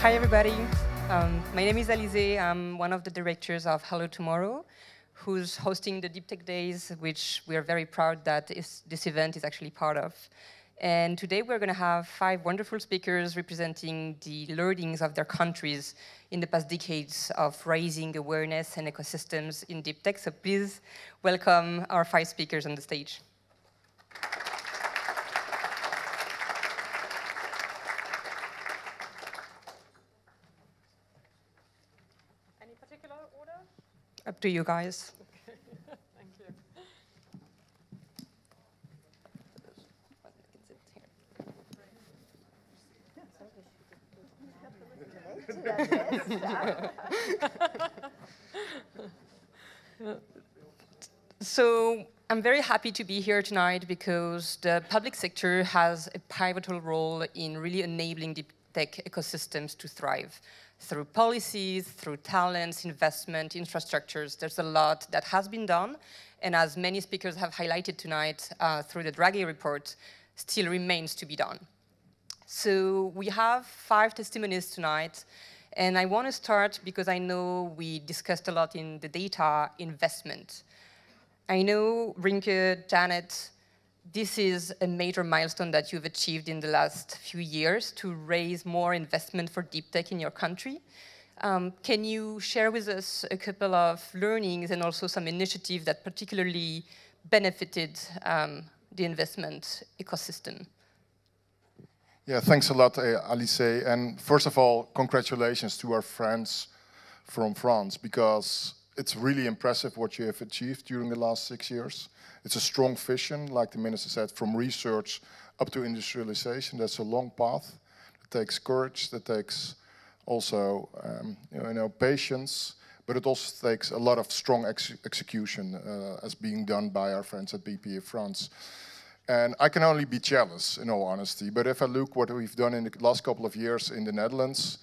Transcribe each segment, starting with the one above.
Hi, everybody. My name is Alizée. I'm one of the directors of Hello Tomorrow, who's hosting the Deep Tech Days, which we are very proud that this event is actually part of. And today we're going to have 5 wonderful speakers representing the learnings of their countries in the past decades of raising awareness and ecosystems in deep tech. So please welcome our 5 speakers on the stage. Any particular order? Up to you guys. Okay. Thank you. So I'm very happy to be here tonight because the public sector has a pivotal role in really enabling deep tech ecosystems to thrive. Through policies, through talents, investment, infrastructures, there's a lot that has been done. And as many speakers have highlighted tonight through the Draghi report, still remains to be done. So we have 5 testimonies tonight. And I want to start because I know we discussed a lot in the data investment. I know, Rinke, Janet, this is a major milestone that you've achieved in the last few years to raise more investment for deep tech in your country. Can you share with us a couple of learnings and also some initiatives that particularly benefited the investment ecosystem? Yeah, thanks a lot, Alizée. And first of all, congratulations to our friends from France, because it's really impressive what you have achieved during the last 6 years. It's a strong vision, like the minister said, from research up to industrialization. That's a long path. It takes courage, that takes also patience, but it also takes a lot of strong execution as being done by our friends at BPA France. And I can only be jealous, in all honesty. But if I look what we've done in the last couple of years in the Netherlands,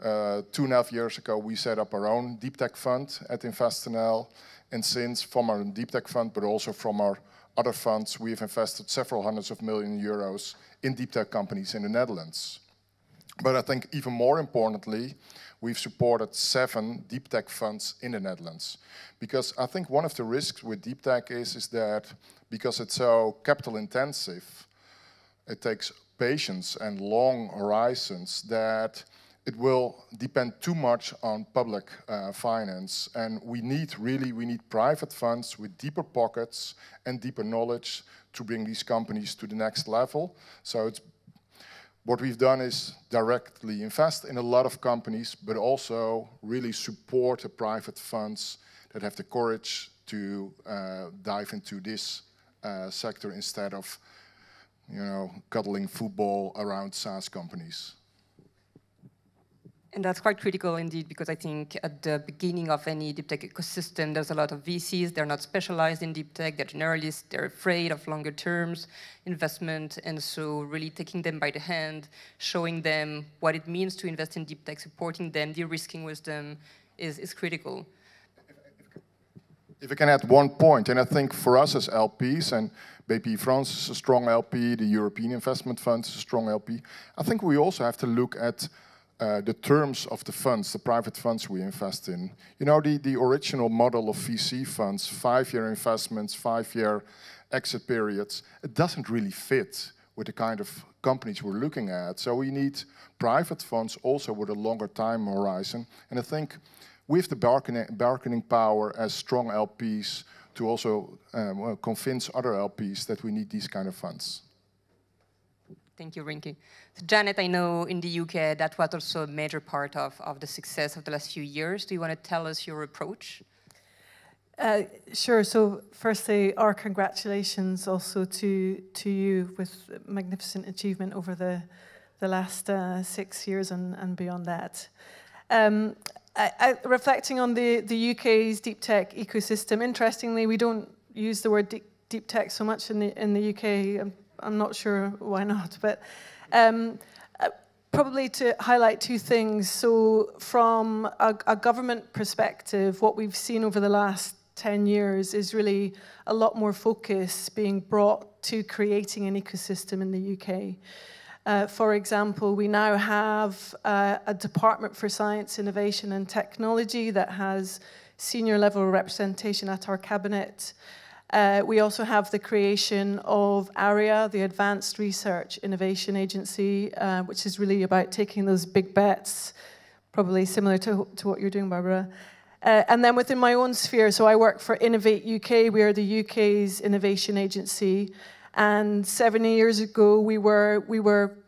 2.5 years ago, we set up our own deep tech fund at InvestNL. And since, from our deep tech fund, but also from our other funds, we have invested several hundreds of million euros in deep tech companies in the Netherlands. But I think even more importantly, we've supported 7 deep tech funds in the Netherlands. Because I think one of the risks with deep tech is that because it's so capital intensive, it takes patience and long horizons, that it will depend too much on public finance. And we need private funds with deeper pockets and deeper knowledge to bring these companies to the next level. So what we've done is directly invest in a lot of companies, but also really support the private funds that have the courage to dive into this sector instead of, cuddling football around SaaS companies. And that's quite critical indeed, because I think at the beginning of any deep tech ecosystem, there's a lot of VCs. They're not specialized in deep tech. They're generalists. They're afraid of longer terms investment. And so really taking them by the hand, showing them what it means to invest in deep tech, supporting them, de-risking with them is critical. If I can add one point, and I think for us as LPs, and BPI France is a strong LP, the European Investment Fund is a strong LP, I think we also have to look at the terms of the funds, the private funds we invest in. The original model of VC funds, 5-year investments, 5-year exit periods, it doesn't really fit with the kind of companies we're looking at. So we need private funds also with a longer time horizon. And I think we have the bargaining power as strong LPs to also convince other LPs that we need these kind of funds. Thank you, Rinke. So Janet, I know in the UK that was also a major part of the success of the last few years. Do you want to tell us your approach? Sure. So firstly, our congratulations also to you with magnificent achievement over the last 6 years and beyond that. Reflecting on the UK's deep tech ecosystem, interestingly, we don't use the word deep tech so much in the UK. I'm not sure why not, but probably to highlight 2 things. So from a government perspective, what we've seen over the last 10 years is really a lot more focus being brought to creating an ecosystem in the UK. For example, we now have a Department for Science, Innovation and Technology that has senior level representation at our cabinet. We also have the creation of ARIA, the Advanced Research Innovation Agency, which is really about taking those big bets, probably similar to what you're doing, Barbara. And then within my own sphere, so I work for Innovate UK. We are the UK's innovation agency. And 7 years ago, we were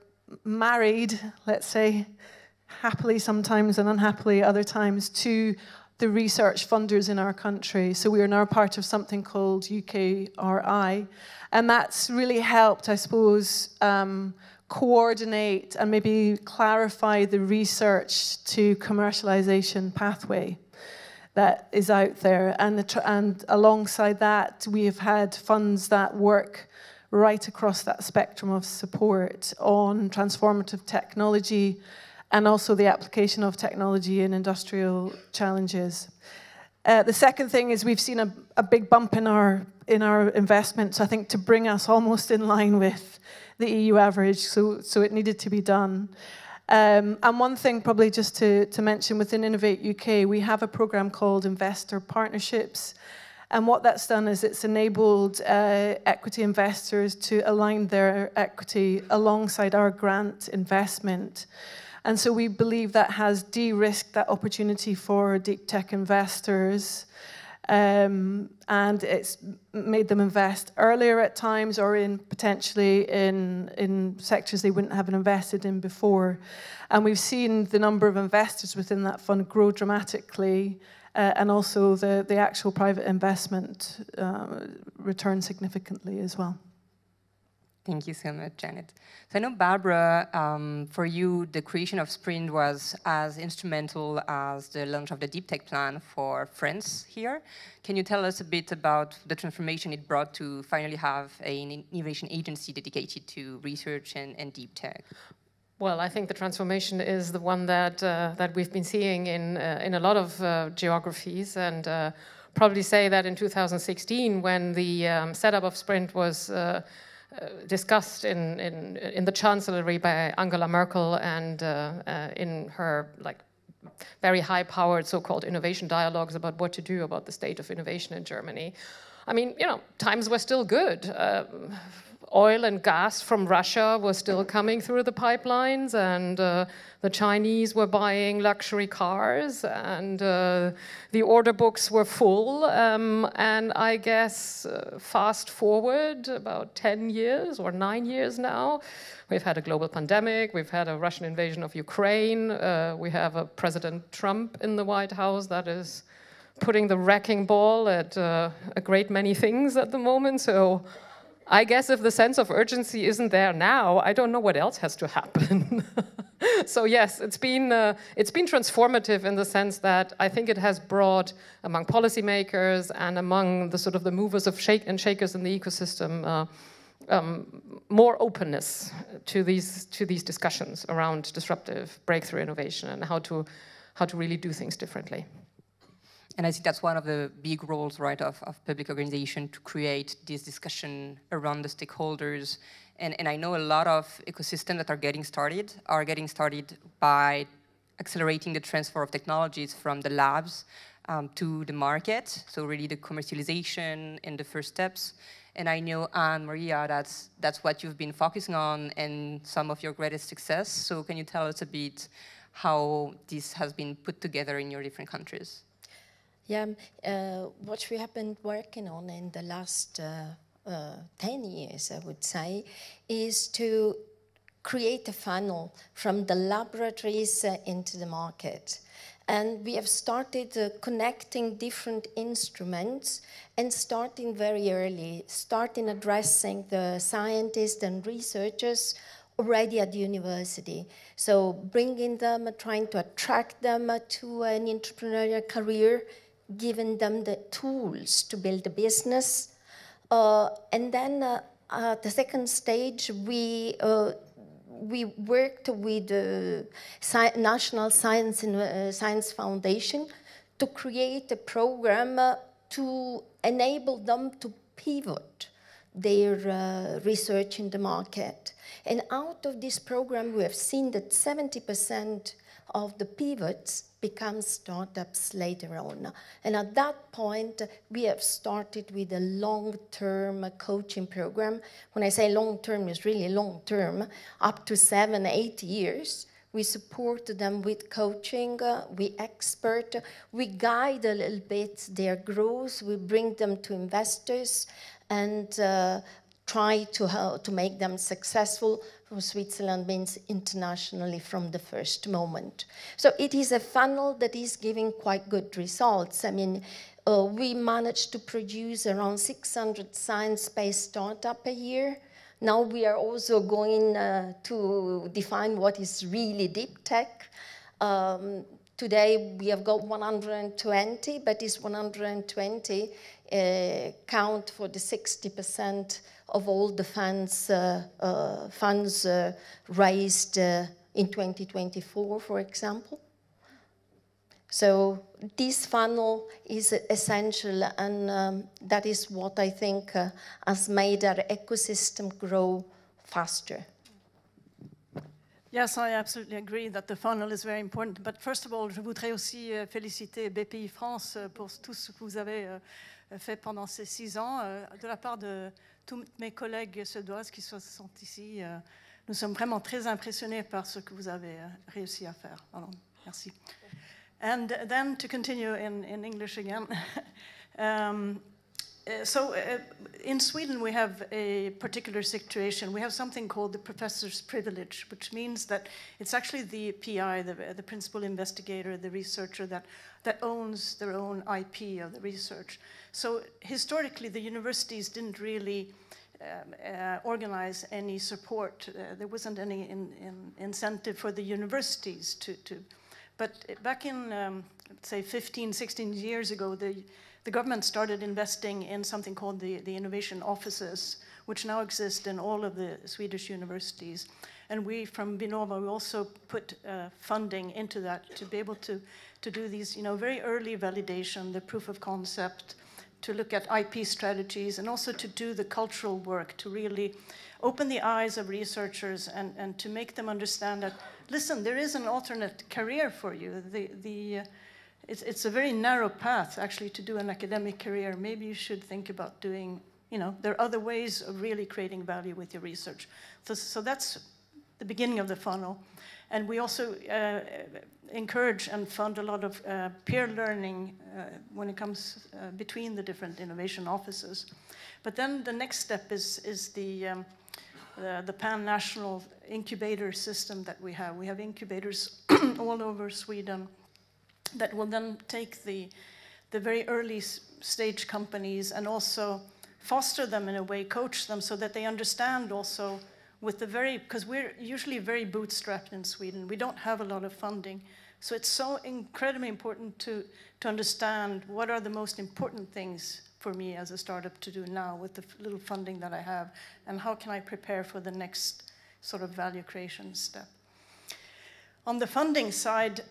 married, let's say, happily sometimes and unhappily other times, to the research funders in our country. So we are now part of something called UKRI. And that's really helped, I suppose, coordinate and maybe clarify the research to commercialization pathway that is out there. And alongside that, we have had funds that work right across that spectrum of support on transformative technology and also the application of technology in industrial challenges. The second thing is we've seen a big bump in our investments, I think, to bring us almost in line with the EU average, so it needed to be done. And one thing probably just to mention within Innovate UK, we have a program called Investor Partnerships. And what that's done is it's enabled equity investors to align their equity alongside our grant investment. And so we believe that has de-risked that opportunity for deep tech investors. And it's made them invest earlier at times or potentially in sectors they wouldn't have invested in before. And we've seen the number of investors within that fund grow dramatically, and also the actual private investment return significantly as well. Thank you so much, Janet. So I know, Barbara, for you, the creation of SprinD was as instrumental as the launch of the Deep Tech plan for France here. Can you tell us a bit about the transformation it brought to finally have an innovation agency dedicated to research and deep tech? Well, I think the transformation is the one that we've been seeing in a lot of geographies, and probably say that in 2016, when the setup of SprinD was discussed in the Chancellery by Angela Merkel and in her very high-powered so-called innovation dialogues about what to do about the state of innovation in Germany. I mean, times were still good. Oil and gas from Russia was still coming through the pipelines, and the Chinese were buying luxury cars, and the order books were full. And I guess fast forward about 10 years or 9 years now, we've had a global pandemic, we've had a Russian invasion of Ukraine, we have a President Trump in the White House that is putting the wrecking ball at a great many things at the moment. So I guess if the sense of urgency isn't there now, I don't know what else has to happen. So yes, it's been transformative in the sense that I think it has brought among policymakers and among the sort of the movers of and shakers in the ecosystem more openness to these discussions around disruptive breakthrough innovation and how to really do things differently. And I think that's one of the big roles, right, of public organization, to create this discussion around the stakeholders. And I know a lot of ecosystems that are getting started by accelerating the transfer of technologies from the labs to the market. So really the commercialization and the first steps. And I know, Anne, Maria, that's what you've been focusing on and some of your greatest success. So can you tell us a bit how this has been put together in your different countries? Yeah, what we have been working on in the last 10 years, I would say, is to create a funnel from the laboratories into the market. And we have started connecting different instruments and starting very early, starting addressing the scientists and researchers already at the university. So bringing them, trying to attract them to an entrepreneurial career, giving them the tools to build a business. And then at the second stage, we worked with the National Science Foundation to create a program to enable them to pivot their research in the market. And out of this program, we have seen that 70% of the pivots become startups later on. And at that point, we have started with a long-term coaching program. When I say long-term, it's really long-term, up to 7, 8 years. We support them with coaching, we expert, we guide a little bit their growth, we bring them to investors and try to make them successful. For Switzerland means internationally from the first moment. So it is a funnel that is giving quite good results. I mean, we managed to produce around 600 science-based startups a year. Now we are also going to define what is really deep tech. Today we have got 120, but this 120 count for the 60% of all the funds raised in 2024, for example. So this funnel is essential, and that is what I think has made our ecosystem grow faster. Yes, I absolutely agree that the funnel is very important. But first of all, je voudrais aussi féliciter BPI France pour tout ce que vous avez fait pendant ces 6 ans. De la part de tous mes collègues suédoises qui sont ici, nous sommes vraiment très impressionnés par ce que vous avez réussi à faire. Alors, merci. And then to continue in English again. In Sweden, we have a particular situation. We have something called the professor's privilege, which means that it's actually the PI, the principal investigator, the researcher that owns their own IP of the research. So historically, the universities didn't really organize any support. There wasn't any incentive for the universities to But back in, let's say, 15, 16 years ago, the government started investing in something called the innovation offices, which now exist in all of the Swedish universities. And we, from VINNOVA, we also put funding into that to be able to do these, very early validation, the proof of concept, to look at IP strategies, and also to do the cultural work, to really open the eyes of researchers and to make them understand that, listen, there is an alternate career for you. It's a very narrow path, actually, to do an academic career. Maybe you should think about doing, there are other ways of really creating value with your research. So that's the beginning of the funnel. And we also encourage and fund a lot of peer learning when it comes between the different innovation offices. But then the next step is the pan-national incubator system that we have. We have incubators all over Sweden that will then take the very early stage companies and also foster them in a way, coach them so that they understand also with because we're usually very bootstrapped in Sweden. We don't have a lot of funding. So it's so incredibly important to understand what are the most important things for me as a startup to do now with the little funding that I have, and how can I prepare for the next sort of value creation step. On the funding side,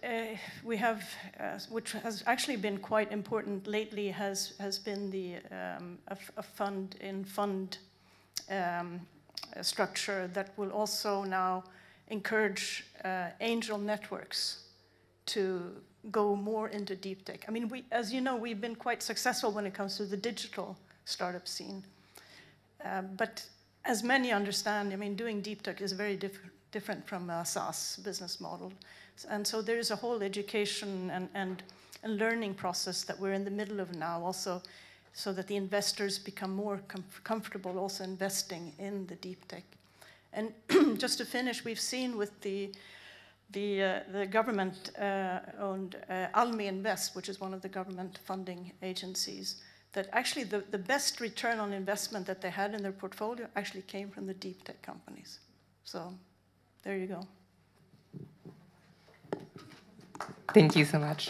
we have, which has actually been quite important lately, has been a fund structure that will also now encourage angel networks to go more into deep tech. I mean, as you know, we've been quite successful when it comes to the digital startup scene. But as many understand, I mean, doing deep tech is very different from a SaaS business model. And so there is a whole education and learning process that we're in the middle of now also, so that the investors become more comfortable also investing in the deep tech. And just to finish, we've seen with the government-owned Almi Invest, which is one of the government funding agencies, that actually the best return on investment that they had in their portfolio actually came from the deep tech companies. So there you go. Thank you so much.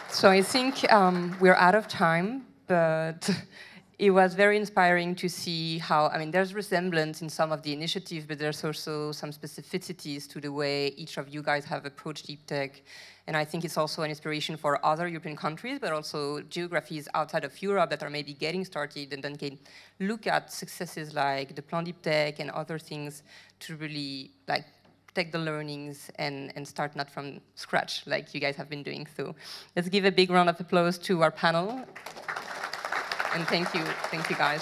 So I think we're out of time, but it was very inspiring to see how, I mean, there's resemblance in some of the initiatives, but there's also some specificities to the way each of you guys have approached deep tech. And I think it's also an inspiration for other European countries, but also geographies outside of Europe that are maybe getting started and then can look at successes like the Plan Deep Tech and other things to really like take the learnings and start not from scratch like you guys have been doing. So let's give a big round of applause to our panel. And thank you guys.